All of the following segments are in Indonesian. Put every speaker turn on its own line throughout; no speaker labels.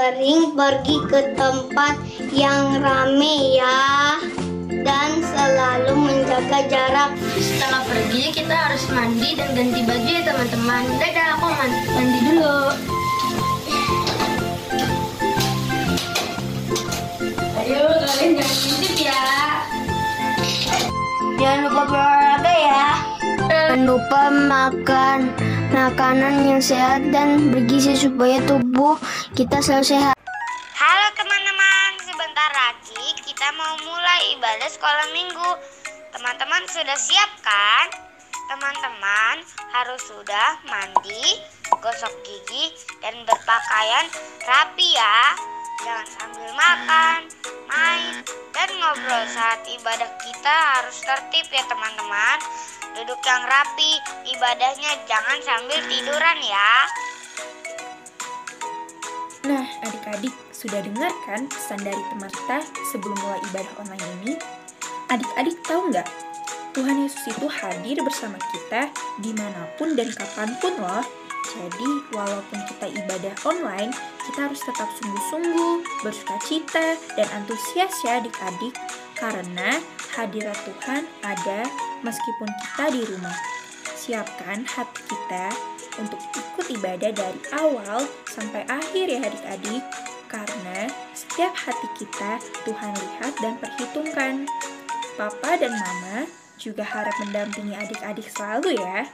sering pergi ke tempat yang rame ya. Dan selalu menjaga jarak.
Setelah pergi kita harus mandi dan ganti baju ya teman-teman. Dadah, aku mandi dulu. Ayo kalian jangan ngintip ya.
Jangan lupa berolahraga ya. Jangan lupa makan makanan yang sehat dan bergizi supaya tubuh kita selalu sehat.
Halo teman-teman, sebentar lagi kita mau mulai ibadah sekolah minggu. Teman-teman sudah siap kan? Teman-teman harus sudah mandi, gosok gigi, dan berpakaian rapi ya. Jangan sambil makan, main, dan ngobrol saat ibadah kita harus tertib ya teman-teman. Duduk yang rapi, ibadahnya jangan sambil tiduran ya.
Nah, adik-adik sudah dengar kan pesan dari teman kita sebelum mulai ibadah online ini? Adik-adik tahu nggak? Tuhan Yesus itu hadir bersama kita dimanapun dan kapanpun loh. Jadi, walaupun kita ibadah online, kita harus tetap sungguh-sungguh, bersukacita, dan antusias ya adik-adik. Karena hadirat Tuhan ada meskipun kita di rumah. Siapkan hati kita untuk ikut ibadah dari awal sampai akhir ya adik-adik. Karena setiap hati kita Tuhan lihat dan perhitungkan. Papa dan Mama juga harap mendampingi adik-adik selalu ya.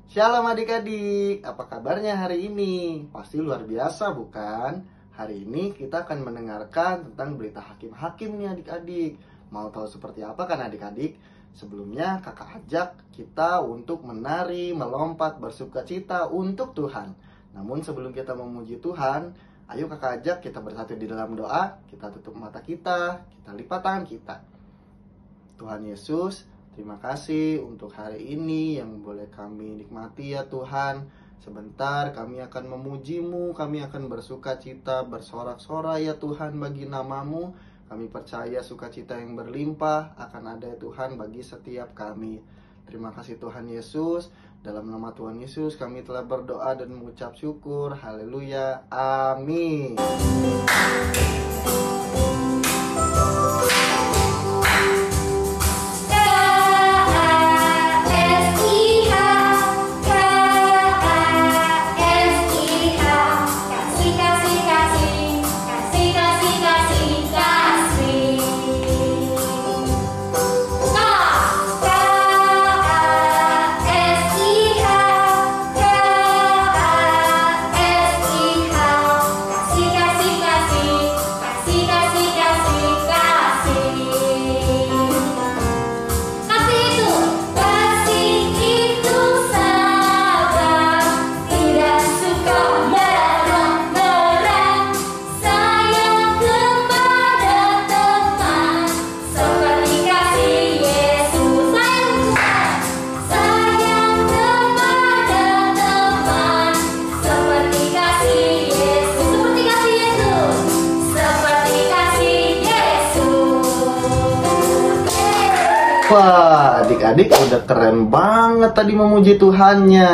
Shalom adik-adik, apa kabarnya hari ini? Pasti luar biasa bukan? Hari ini kita akan mendengarkan tentang berita hakim-hakim nih adik-adik. Mau tahu seperti apa kan adik-adik? Sebelumnya kakak ajak kita untuk menari, melompat, bersukacita untuk Tuhan. Namun sebelum kita memuji Tuhan, ayo kakak ajak kita bersatu di dalam doa. Kita tutup mata kita lipat tangan kita. Tuhan Yesus, terima kasih untuk hari ini yang boleh kami nikmati ya Tuhan. Sebentar kami akan memuji-Mu, kami akan bersukacita, bersorak-sorai ya Tuhan bagi nama-Mu. Kami percaya sukacita yang berlimpah akan ada ya Tuhan bagi setiap kami. Terima kasih Tuhan Yesus. Dalam nama Tuhan Yesus kami telah berdoa dan mengucap syukur. Haleluya. Amin. Wah, adik-adik udah keren banget tadi memuji Tuhannya.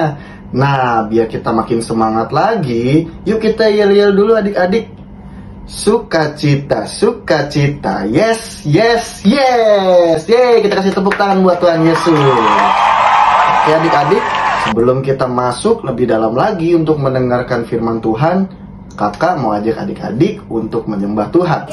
Nah, biar kita makin semangat lagi, yuk kita yel-yel dulu adik-adik. Sukacita, sukacita, yes, yes, yes. Yeay, kita kasih tepuk tangan buat Tuhan Yesus. Oke adik-adik, sebelum kita masuk lebih dalam lagi untuk mendengarkan firman Tuhan, kakak mau ajak adik-adik untuk menyembah Tuhan.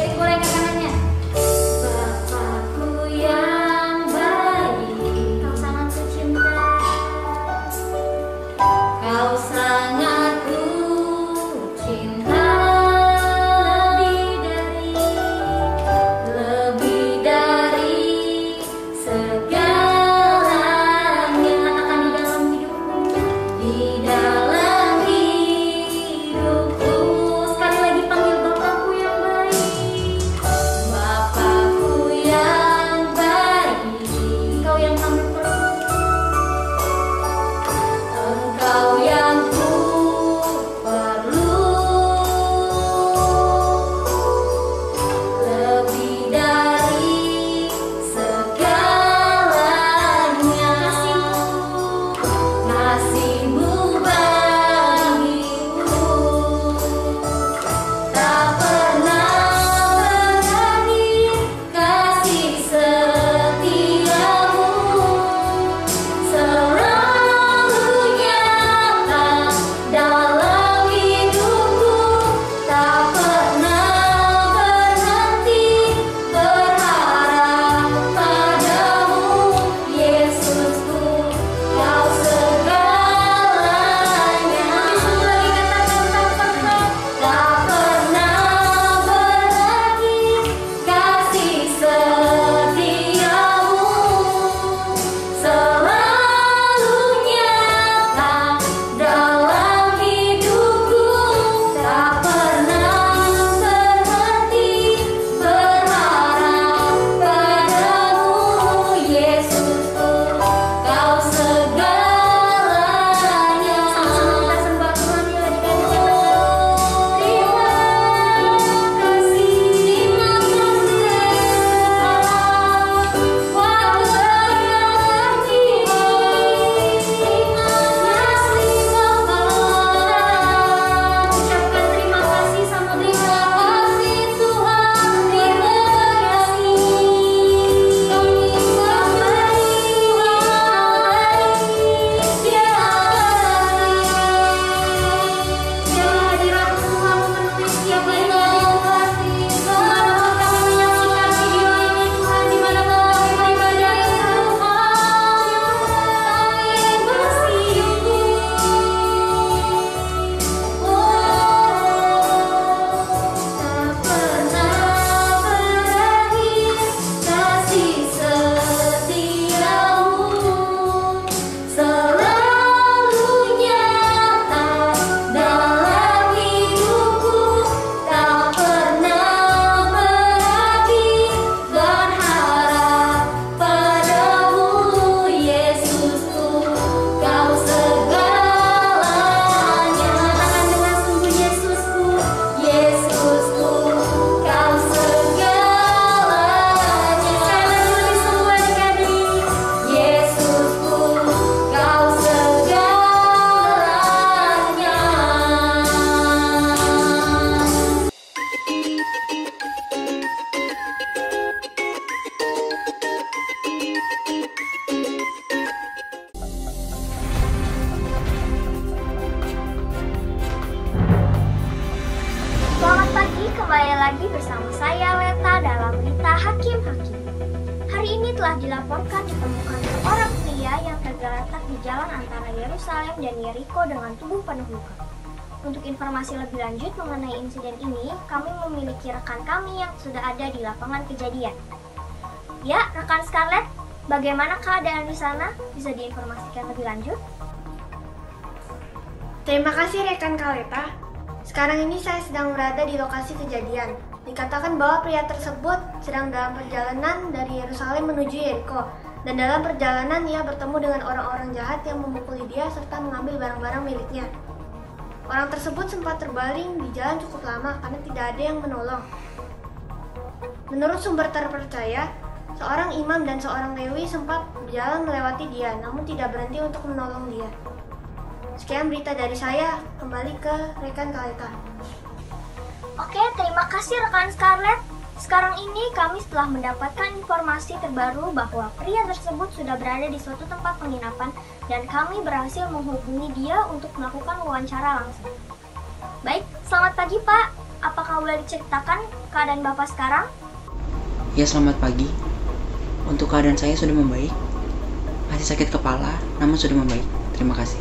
kembali lagi bersama saya Leta dalam berita Hakim-Hakim. Hari ini telah dilaporkan ditemukan seorang pria yang tergeletak di jalan antara Yerusalem dan Yeriko dengan tubuh penuh luka. Untuk informasi lebih lanjut mengenai insiden ini, kami memiliki rekan kami yang sudah ada di lapangan kejadian. Ya, rekan Scarlett, bagaimana keadaan di sana? Bisa diinformasikan lebih lanjut?
Terima kasih rekan Kaleta. Sekarang ini saya sedang berada di lokasi kejadian. Dikatakan bahwa pria tersebut sedang dalam perjalanan dari Yerusalem menuju Yeriko. Dan dalam perjalanan ia bertemu dengan orang-orang jahat yang memukuli dia serta mengambil barang-barang miliknya. Orang tersebut sempat terbaring di jalan cukup lama karena tidak ada yang menolong. Menurut sumber terpercaya, seorang imam dan seorang Lewi sempat berjalan melewati dia, namun tidak berhenti untuk menolong dia. Sekian berita dari saya, kembali ke rekan Kaleta.
Oke, terima kasih rekan Scarlett. Sekarang ini kami setelah mendapatkan informasi terbaru bahwa pria tersebut sudah berada di suatu tempat penginapan dan kami berhasil menghubungi dia untuk melakukan wawancara langsung. Baik, selamat pagi Pak. Apakah boleh diceritakan keadaan Bapak sekarang?
Ya, selamat pagi. Untuk keadaan saya sudah membaik. Masih sakit kepala, namun sudah membaik. Terima kasih.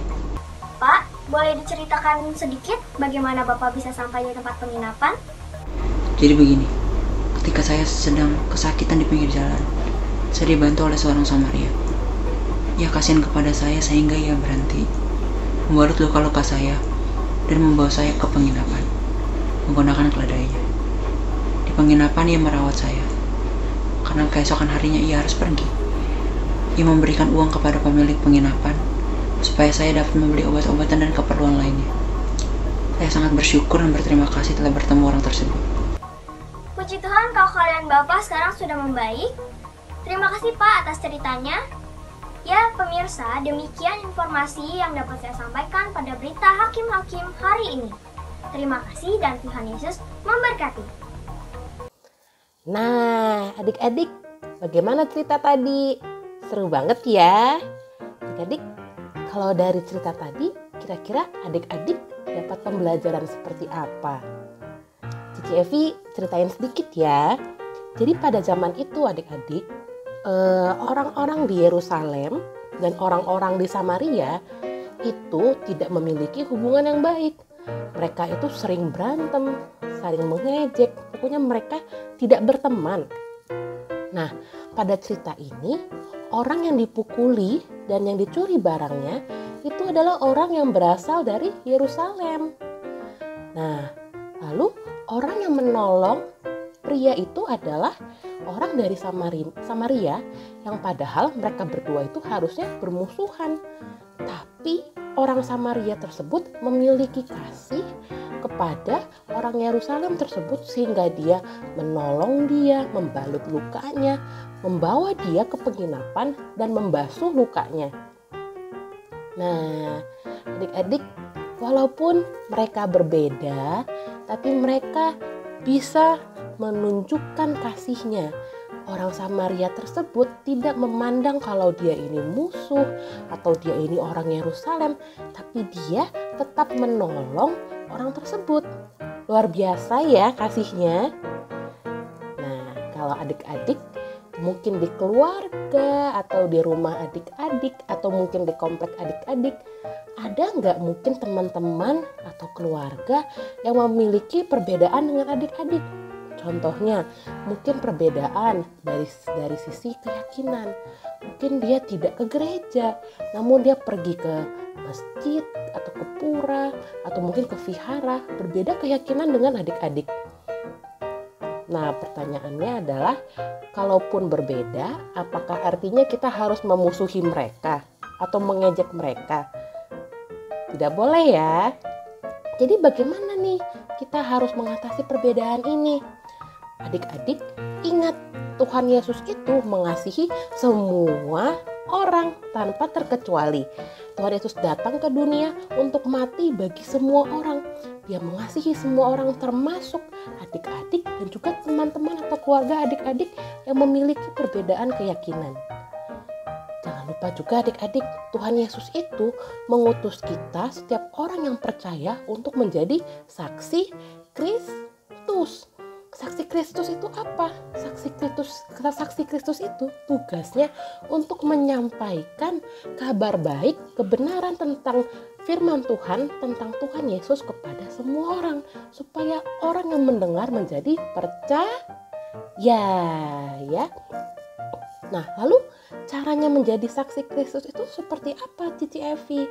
Pak, boleh diceritakan sedikit bagaimana Bapak bisa sampai di tempat penginapan?
Jadi begini, ketika saya sedang kesakitan di pinggir jalan, saya dibantu oleh seorang Samaria. Ia kasihan kepada saya sehingga ia berhenti, membalut luka-luka saya, dan membawa saya ke penginapan, menggunakan keledainya. Di penginapan ia merawat saya, karena keesokan harinya ia harus pergi. Ia memberikan uang kepada pemilik penginapan, supaya saya dapat membeli obat-obatan dan keperluan lainnya. Saya sangat bersyukur dan berterima kasih telah bertemu orang tersebut.
Puji Tuhan kalau keadaan Bapak sekarang sudah membaik. Terima kasih Pak atas ceritanya. Ya pemirsa, demikian informasi yang dapat saya sampaikan pada berita Hakim-Hakim hari ini. Terima kasih dan Tuhan Yesus memberkati.
Nah, adik-adik, bagaimana cerita tadi? Seru banget ya. Adik-adik, kalau dari cerita tadi, kira-kira adik-adik dapat pembelajaran seperti apa? Cici Evi ceritain sedikit ya. Jadi pada zaman itu adik-adik, orang-orang di Yerusalem dan orang-orang di Samaria itu tidak memiliki hubungan yang baik. Mereka itu sering berantem, saling mengejek, pokoknya mereka tidak berteman. Nah, pada cerita ini, orang yang dipukuli dan yang dicuri barangnya itu adalah orang yang berasal dari Yerusalem. Nah, lalu orang yang menolong pria itu adalah orang dari Samaria yang padahal mereka berdua itu harusnya bermusuhan. Tapi orang Samaria tersebut memiliki kasih kepada orang Yerusalem tersebut sehingga dia menolong dia, membalut lukanya, membawa dia ke penginapan dan membasuh lukanya. Nah, adik-adik, walaupun mereka berbeda, tapi mereka bisa menunjukkan kasihnya. Orang Samaria tersebut tidak memandang kalau dia ini musuh atau dia ini orang Yerusalem, tapi dia tetap menolong orang tersebut. Luar biasa ya kasihnya. Nah, kalau adik-adik mungkin di keluarga atau di rumah adik-adik atau mungkin di komplek adik-adik, ada nggak mungkin teman-teman atau keluarga yang memiliki perbedaan dengan adik-adik? Contohnya, mungkin perbedaan dari sisi keyakinan. Mungkin dia tidak ke gereja, namun dia pergi ke masjid atau ke pura atau mungkin ke vihara, berbeda keyakinan dengan adik-adik. Nah, pertanyaannya adalah, kalaupun berbeda, apakah artinya kita harus memusuhi mereka atau mengejek mereka? Tidak boleh ya. Jadi bagaimana nih kita harus mengatasi perbedaan ini? Adik-adik, ingat Tuhan Yesus itu mengasihi semua orang tanpa terkecuali. Tuhan Yesus datang ke dunia untuk mati bagi semua orang. Dia mengasihi semua orang termasuk adik-adik dan juga teman-teman atau keluarga adik-adik yang memiliki perbedaan keyakinan. Jangan lupa juga adik-adik, Tuhan Yesus itu mengutus kita setiap orang yang percaya untuk menjadi saksi Kristus. saksi Kristus itu apa? Saksi Kristus itu tugasnya untuk menyampaikan kabar baik, kebenaran tentang firman Tuhan, tentang Tuhan Yesus kepada semua orang, supaya orang yang mendengar menjadi percaya, ya. Nah, lalu caranya menjadi saksi Kristus itu seperti apa, Cici Evi?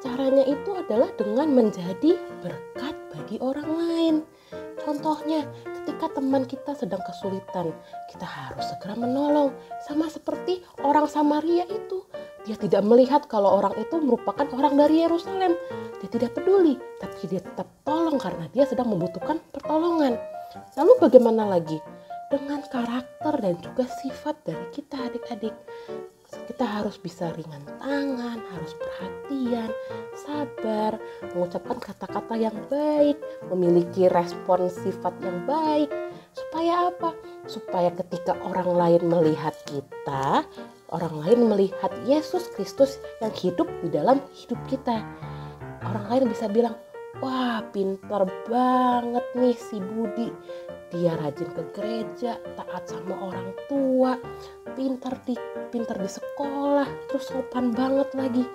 Caranya itu adalah dengan menjadi berkat bagi orang lain. Contohnya, ketika teman kita sedang kesulitan, kita harus segera menolong. Sama seperti orang Samaria itu. Dia tidak melihat kalau orang itu merupakan orang dari Yerusalem. Dia tidak peduli, tapi dia tetap tolong karena dia sedang membutuhkan pertolongan. Lalu bagaimana lagi? Dengan karakter dan juga sifat dari kita adik-adik. Kita harus bisa ringan tangan, harus perhatian, sabar, mengucapkan kata-kata yang baik, memiliki respon sifat yang baik. Supaya apa? Supaya ketika orang lain melihat kita, orang lain melihat Yesus Kristus yang hidup di dalam hidup kita. Orang lain bisa bilang, wah pintar banget nih si Budi. Dia rajin ke gereja, taat sama orang tua, pintar di sekolah, terus sopan banget lagi.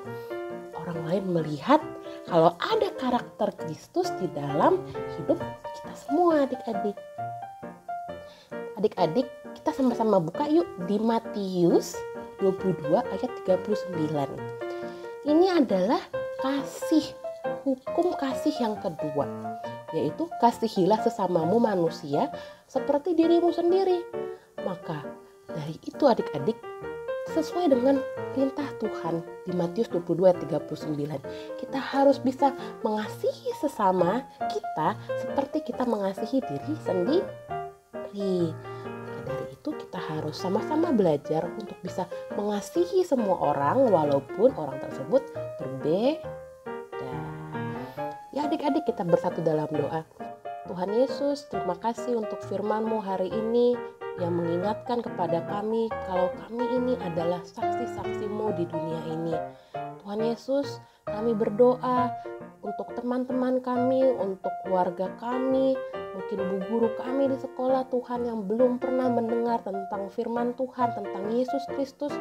Orang lain melihat kalau ada karakter Kristus di dalam hidup kita semua adik-adik. Adik-adik, kita sama-sama buka yuk di Matius 22 ayat 39. Ini adalah hukum kasih yang kedua, yaitu kasihilah sesamamu manusia seperti dirimu sendiri. Maka dari itu adik-adik, sesuai dengan perintah Tuhan di Matius 22 ayat 39, kita harus bisa mengasihi sesama kita seperti kita mengasihi diri sendiri. Maka dari itu kita harus sama-sama belajar untuk bisa mengasihi semua orang walaupun orang tersebut berbeda. Ya adik-adik, kita bersatu dalam doa. Tuhan Yesus, terima kasih untuk firman-Mu hari ini yang mengingatkan kepada kami kalau kami ini adalah saksi-saksi-Mu di dunia ini. Tuhan Yesus, kami berdoa untuk teman-teman kami, untuk keluarga kami, mungkin bu guru kami di sekolah Tuhan yang belum pernah mendengar tentang firman Tuhan, tentang Yesus Kristus.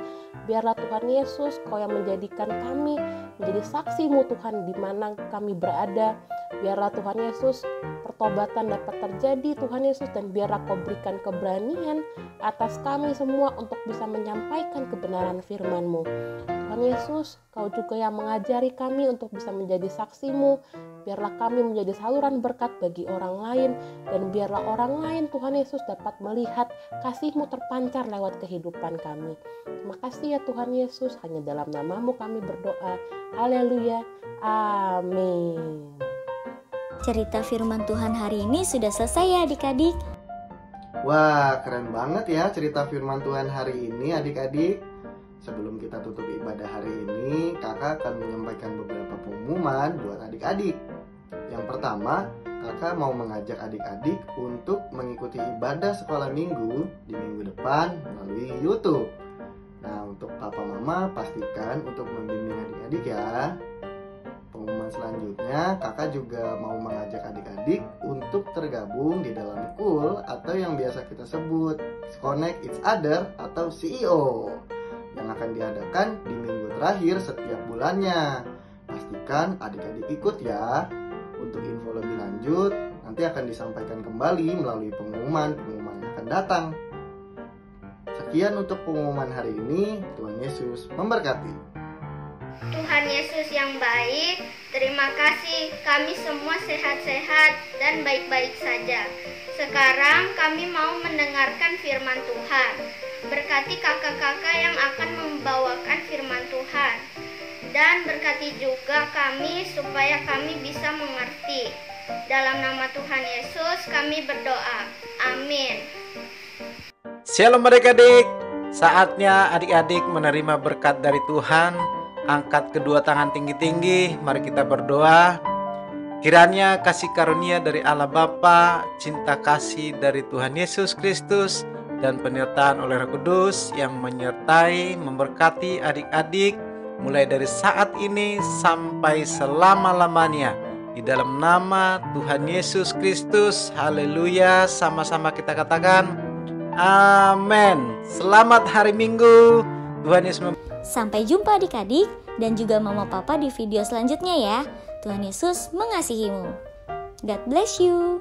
Biarlah Tuhan Yesus, Kau yang menjadikan kami menjadi saksi-Mu Tuhan di mana kami berada. Biarlah Tuhan Yesus, pertobatan dapat terjadi Tuhan Yesus, dan biarlah Kau berikan keberanian atas kami semua untuk bisa menyampaikan kebenaran firman-Mu. Tuhan Yesus, Kau juga yang mengajari kami untuk bisa menjadi saksi-Mu. Biarlah kami menjadi saluran berkat bagi orang lain, dan biarlah orang lain Tuhan Yesus dapat melihat kasih-Mu terpancar lewat kehidupan kami. Terima kasih ya Tuhan Yesus, hanya dalam nama-Mu kami berdoa. Haleluya, amin.
Cerita firman Tuhan hari ini sudah selesai ya adik-adik.
Wah, keren banget ya cerita firman Tuhan hari ini adik-adik. Sebelum kita tutup ibadah hari ini, kakak akan menyampaikan beberapa pengumuman buat adik-adik. Yang pertama, kakak mau mengajak adik-adik untuk mengikuti ibadah sekolah minggu di minggu depan melalui YouTube. Nah, untuk papa mama pastikan untuk membimbing adik-adik ya. Pengumuman selanjutnya, kakak juga mau mengajak adik-adik untuk tergabung di dalam KUL atau yang biasa kita sebut Connect Each Other atau CEO yang akan diadakan di minggu terakhir setiap bulannya. Pastikan adik-adik ikut ya. Untuk info lebih lanjut nanti akan disampaikan kembali melalui pengumuman yang akan datang. Sekian untuk pengumuman hari ini. Tuhan Yesus memberkati.
Tuhan Yesus yang baik, terima kasih kami semua sehat-sehat dan baik-baik saja. Sekarang kami mau mendengarkan firman Tuhan. Berkati kakak-kakak yang akan membawakan firman Tuhan. Dan berkati juga kami supaya kami bisa mengerti. Dalam nama Tuhan Yesus kami berdoa. Amin.
Shalom adik-adik. Saatnya adik-adik menerima berkat dari Tuhan. Angkat kedua tangan tinggi-tinggi, mari kita berdoa. Kiranya kasih karunia dari Allah Bapa, cinta kasih dari Tuhan Yesus Kristus, dan penyertaan oleh Roh Kudus yang menyertai, memberkati adik-adik mulai dari saat ini sampai selama-lamanya. Di dalam nama Tuhan Yesus Kristus, haleluya. Sama-sama kita katakan amin. Selamat hari Minggu. Tuhan Yesus
Sampai jumpa adik-adik dan juga mama papa di video selanjutnya ya. Tuhan Yesus mengasihimu. God bless you.